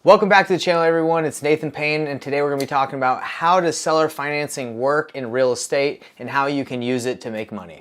Welcome back to the channel, everyone. It's Nathan Payne, and today we're going to be talking about how does seller financing work in real estate and how you can use it to make money.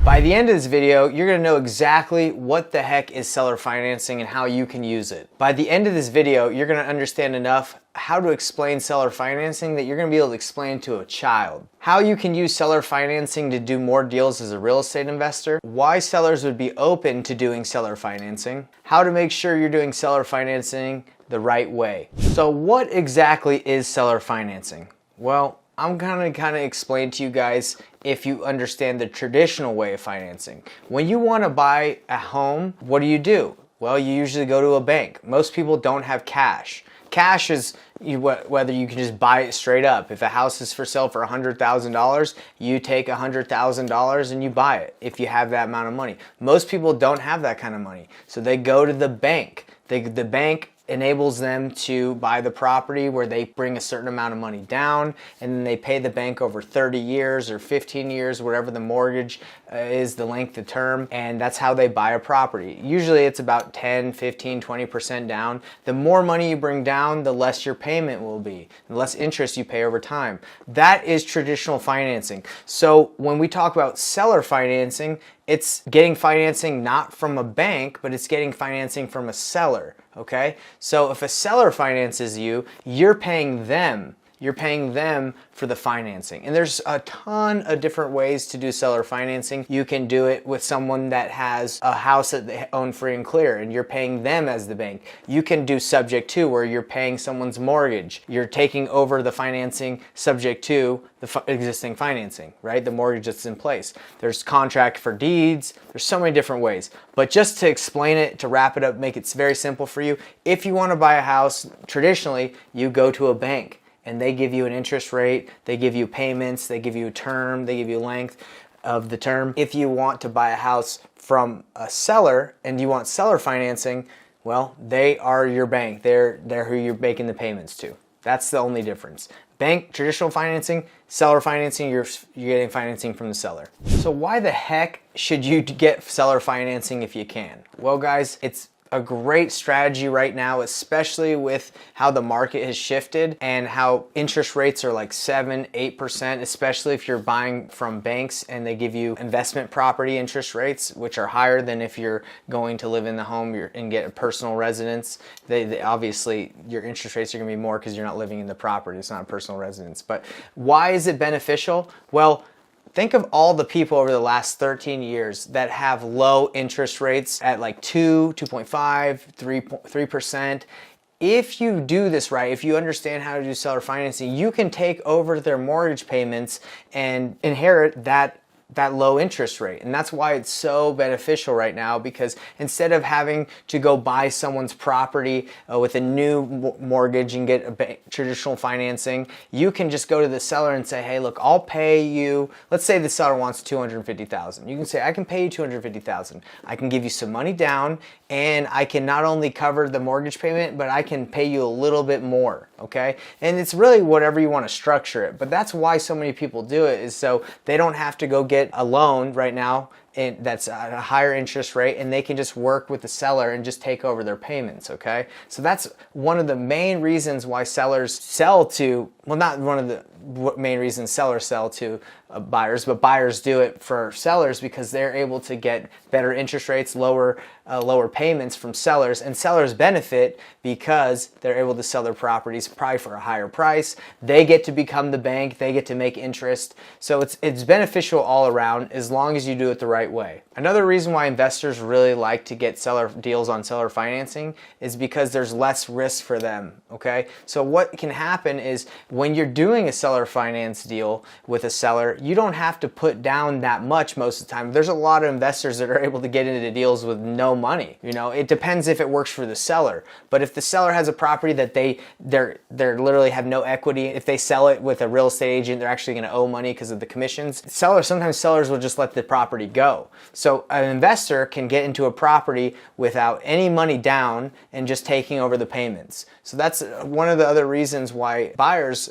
By the end of this video, you're going to know exactly what the heck is seller financing and how you can use it. By the end of this video, you're going to understand enough how to explain seller financing that you're going to be able to explain to a child. How you can use seller financing to do more deals as a real estate investor, why sellers would be open to doing seller financing, how to make sure you're doing seller financing the right way. So what exactly is seller financing? Well, I'm gonna explain to you guys if you understand the traditional way of financing. When you want to buy a home, what do? Well, you usually go to a bank. Most people don't have cash. Cash is whether you can just buy it straight up. If a house is for sale for $100,000, you take $100,000 and you buy it if you have that amount of money. Most people don't have that kind of money, so they go to the bank. The bank enables them to buy the property where they bring a certain amount of money down, and then they pay the bank over 30 years or 15 years, whatever the mortgage is, the length of term, and that's how they buy a property. Usually it's about 10, 15, 20% down. The more money you bring down, the less your payment will be, the less interest you pay over time. That is traditional financing. So when we talk about seller financing, it's getting financing not from a bank, but it's getting financing from a seller, okay? So if a seller finances you, you're paying them. You're paying them for the financing. And there's a ton of different ways to do seller financing. You can do it with someone that has a house that they own free and clear, and you're paying them as the bank. You can do subject to, where you're paying someone's mortgage. You're taking over the financing subject to the existing financing, right? The mortgage that's in place. There's contract for deeds. There's so many different ways. But just to explain it, to wrap it up, make it very simple for you, if you want to buy a house, traditionally, you go to a bank. And they give you an interest rate, they give you payments, they give you a term, they give you length of the term. If you want to buy a house from a seller and you want seller financing, well, they are your bank. They're who you're making the payments to. That's the only difference. Bank, traditional financing, seller financing, you're getting financing from the seller. So why the heck should you get seller financing if you can? Well, guys, it's a great strategy right now, especially with how the market has shifted and how interest rates are like 7-8%, especially if you're buying from banks and they give you investment property interest rates, which are higher than if you're going to live in the home and get a personal residence. They obviously, your interest rates are gonna be more because you're not living in the property. It's not a personal residence. But why is it beneficial? Well, think of all the people over the last 13 years that have low interest rates at like 2.5, 3%. If you do this right, if you understand how to do seller financing, you can take over their mortgage payments and inherit that low interest rate. And that's why it's so beneficial right now, because instead of having to go buy someone's property with a new mortgage and get traditional financing, you can just go to the seller and say, hey, look, I'll pay you. Let's say the seller wants $250,000. You can say, I can pay you $250,000. I can give you some money down, and I can not only cover the mortgage payment, but I can pay you a little bit more, okay? And it's really whatever you want to structure it. But that's why so many people do it, is so they don't have to go get a loan right now that's at a higher interest rate, and they can just work with the seller and just take over their payments, okay? So that's one of the main reasons why sellers sell to, well, not one of the main reasons sellers sell to buyers, but buyers do it for sellers because they're able to get better interest rates, lower payments from sellers, and sellers benefit because they're able to sell their properties probably for a higher price. They get to become the bank, they get to make interest. So it's beneficial all around as long as you do it the right way. Another reason why investors really like to get seller deals on seller financing is because there's less risk for them, okay? So what can happen is when you're doing a seller finance deal with a seller, you don't have to put down that much most of the time. There's a lot of investors that are able to get into deals with no money. You know, it depends if it works for the seller. But if the seller has a property that they literally have no equity, if they sell it with a real estate agent, they're actually going to owe money because of the commissions. Sometimes sellers will just let the property go. So an investor can get into a property without any money down and just taking over the payments. So that's one of the other reasons why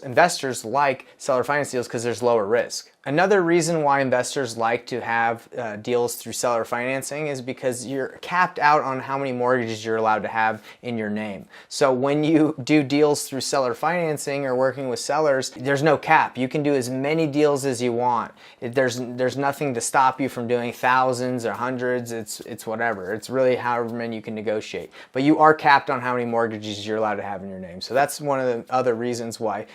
investors like seller finance deals, because there's lower risk. Another reason why investors like to have deals through seller financing is because you're capped out on how many mortgages you're allowed to have in your name. So when you do deals through seller financing or working with sellers, there's no cap. You can do as many deals as you want. There's nothing to stop you from doing thousands or hundreds. It's whatever. It's really however many you can negotiate. But you are capped on how many mortgages you're allowed to have in your name. So that's one of the other reasons why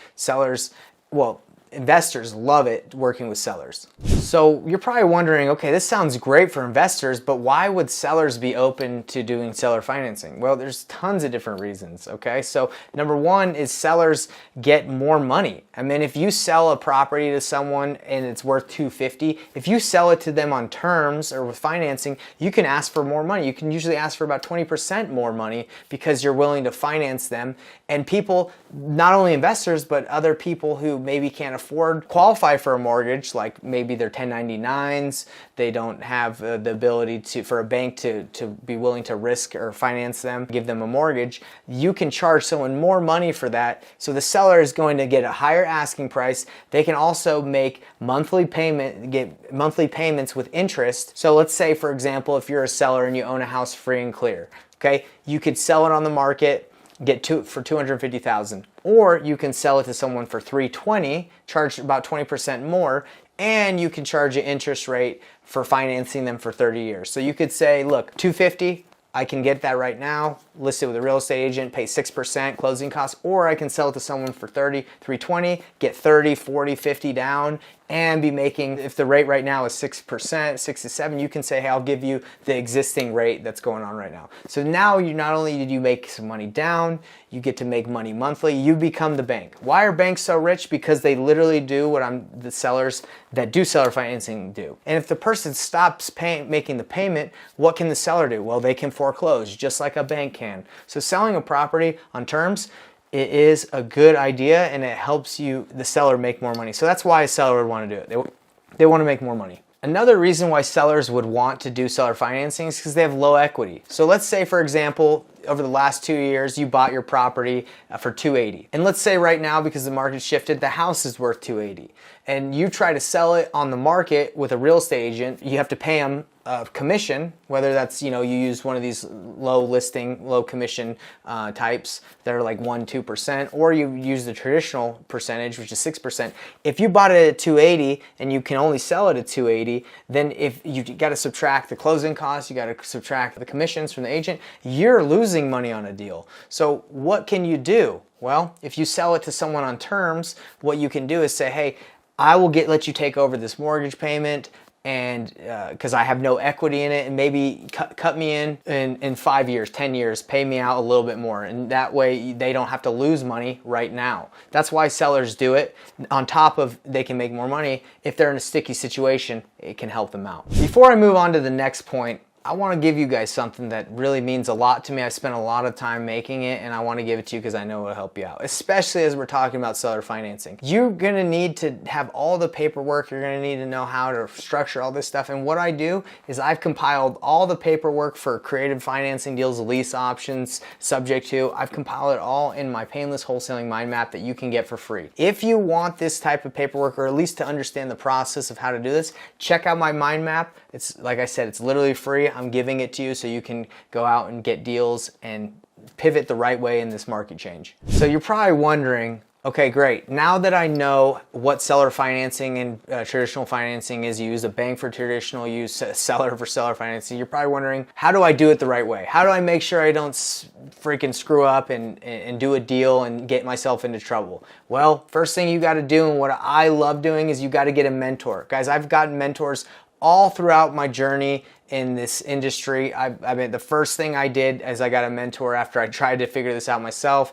investors love it working with sellers. So you're probably wondering, okay, this sounds great for investors, but why would sellers be open to doing seller financing? Well, there's tons of different reasons, okay? So number one is sellers get more money. I mean, if you sell a property to someone and it's worth $250, if you sell it to them on terms or with financing, you can ask for more money. You can usually ask for about 20% more money because you're willing to finance them. And people, not only investors, but other people who maybe can't qualify for a mortgage, like maybe they're 1099s, they don't have the ability for a bank to be willing to risk or finance them, give them a mortgage, you can charge someone more money for that. So the seller is going to get a higher asking price. They can also make get monthly payments with interest. So let's say, for example, if you're a seller and you own a house free and clear, okay, you could sell it on the market, get for $250,000, or you can sell it to someone for $320, charge about 20% more, and you can charge an interest rate for financing them for 30 years. So you could say, look, $250, I can get that right now, list it with a real estate agent, pay 6% closing costs, or I can sell it to someone for $320, get 30, 40, 50 down, and be making, if the rate right now is 6%, 6 to 7, you can say, hey, I'll give you the existing rate that's going on right now. So now you not only did you make some money down, you get to make money monthly, you become the bank. Why are banks so rich? Because they literally do what the sellers that do seller financing do. And if the person stops making the payment, what can the seller do? Well, they can foreclose, just like a bank can. So selling a property on terms, it is a good idea and it helps the seller make more money. So that's why a seller would want to do it. They want to make more money. Another reason why sellers would want to do seller financing is because they have low equity. So let's say, for example, over the last 2 years, you bought your property for $280. And let's say right now, because the market shifted, the house is worth $280. And you try to sell it on the market with a real estate agent, you have to pay them a commission, whether that's, you use one of these low commission types that are like 1-2%, or you use the traditional percentage, which is 6%. If you bought it at $280 and you can only sell it at $280, then if you got to subtract the closing costs, you got to subtract the commissions from the agent, you're losing money on a deal. So what can you do? Well, if you sell it to someone on terms, what you can do is say, hey, I will let you take over this mortgage payment, and because I have no equity in it, and maybe cut me in 5 years, 10 years, pay me out a little bit more, and that way they don't have to lose money right now. That's why sellers do it. On top of they can make more money, if they're in a sticky situation, it can help them out. Before I move on to the next point, I want to give you guys something that really means a lot to me. I spent a lot of time making it, and I want to give it to you because I know it'll help you out, especially as we're talking about seller financing. You're going to need to have all the paperwork. You're going to need to know how to structure all this stuff. And what I do is I've compiled all the paperwork for creative financing deals, lease options, subject to. I've compiled it all in my painless wholesaling mind map that you can get for free. If you want this type of paperwork, or at least to understand the process of how to do this, check out my mind map. It's, like I said, it's literally free. I'm giving it to you so you can go out and get deals and pivot the right way in this market change. So you're probably wondering, okay, great. Now that I know what seller financing and traditional financing is, you use a bank for traditional, you use a seller for seller financing, you're probably wondering, how do I do it the right way? How do I make sure I don't freaking screw up and do a deal and get myself into trouble? Well, first thing you got to do, and what I love doing, is you got to get a mentor. Guys, I've gotten mentors all throughout my journey in this industry. I mean, the first thing I did is I got a mentor after I tried to figure this out myself.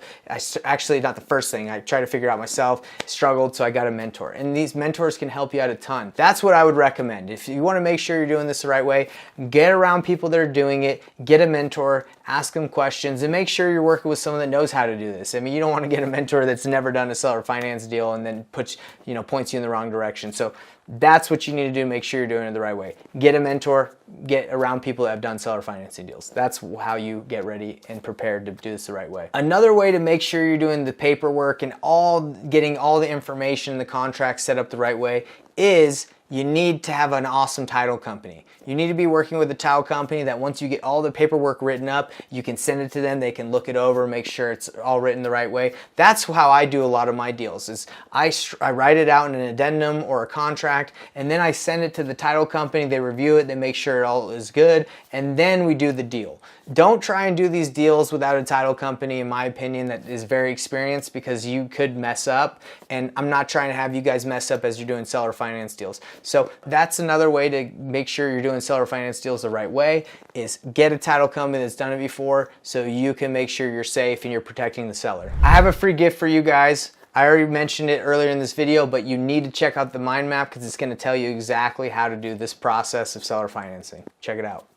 Actually, not the first thing. I tried to figure it out myself, struggled, so I got a mentor. And these mentors can help you out a ton. That's what I would recommend. If you want to make sure you're doing this the right way, get around people that are doing it, get a mentor, ask them questions, and make sure you're working with someone that knows how to do this. I mean, you don't want to get a mentor that's never done a seller finance deal and then points you in the wrong direction. So that's what you need to do. Make sure you're doing it the right way. Get a mentor, get around people that have done seller financing deals. That's how you get ready and prepared to do this the right way. Another way to make sure you're doing the paperwork and getting all the information, the contract set up the right way, is you need to have an awesome title company. You need to be working with a title company that once you get all the paperwork written up, you can send it to them, they can look it over, make sure it's all written the right way. That's how I do a lot of my deals, is I write it out in an addendum or a contract, and then I send it to the title company, they review it, they make sure it all is good, and then we do the deal. Don't try and do these deals without a title company, in my opinion, that is very experienced, because you could mess up, and I'm not trying to have you guys mess up as you're doing seller finance deals. So that's another way to make sure you're doing seller finance deals the right way, is get a title company that's done it before, so you can make sure you're safe and you're protecting the seller. I have a free gift for you guys. I already mentioned it earlier in this video, but you need to check out the mind map, because it's going to tell you exactly how to do this process of seller financing. Check it out.